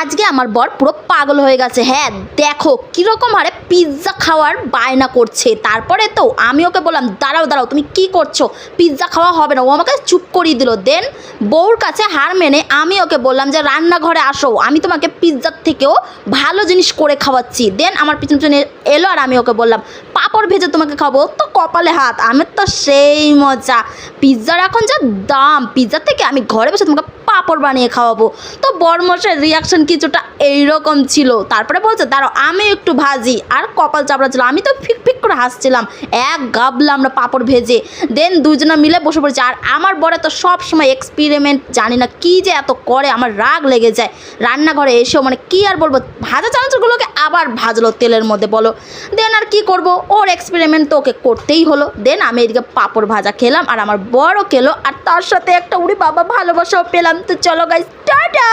আজকে আমার বর পুরো পাগল হয়ে গেছে। হ্যাঁ দেখো কীরকম হারে পিৎজা খাওয়ার বায়না করছে। তারপরে তো আমি ওকে বললাম দাঁড়াও দাঁড়াও তুমি কি করছো, পিৎজা খাওয়া হবে না। ও আমাকে চুপ করিয়ে দিল। দেন বউর কাছে হার মেনে আমি ওকে বললাম যে রান্নাঘরে আসো, আমি তোমাকে পিৎজার থেকেও ভালো জিনিস করে খাওয়াচ্ছি। দেন আমার পিছন পিছনে এলো আর আমি ওকে বললাম পাঁপড় ভেজে তোমাকে খাবো। তো কপালে হাত, আমার তো সেই মজা। পিৎজার এখন যা দাম, পিৎজার থেকে আমি ঘরে বসে তোমাকে পাঁপড় বানিয়ে খাওয়াবো। তো বরমশের রিয়াকশন কিছুটা এইরকম ছিল। তারপরে বলছে দাঁড়াও আমি একটু ভাজি, আর কপাল চাপড়া ছিল। আমি তো ফিক ফিক করে হাসছিলাম। এক গাবলা আমরা পাঁপড় ভেজে দেন দুজনে মিলে বসে পড়েছি। আর আমার বরে তো সব সময় এক্সপেরিমেন্ট, জানি না কি যে এত করে, আমার রাগ লেগে যায়। রান্নাঘরে এসেও মানে কি আর বলবো, ভাজা চানাচুরগুলোকে আবার ভাজলো তেলের মধ্যে বলো। দেন আর কি করব, ওর এক্সপেরিমেন্ট তো ওকে করতেই হলো। দেন আমি এদিকে পাঁপড় ভাজা খেলাম আর আমার বড়ও খেলো, আর তার সাথে একটা উড়ি বাবা ভালোবাসাও পেলাম। তো চলো গাইস, টাটা।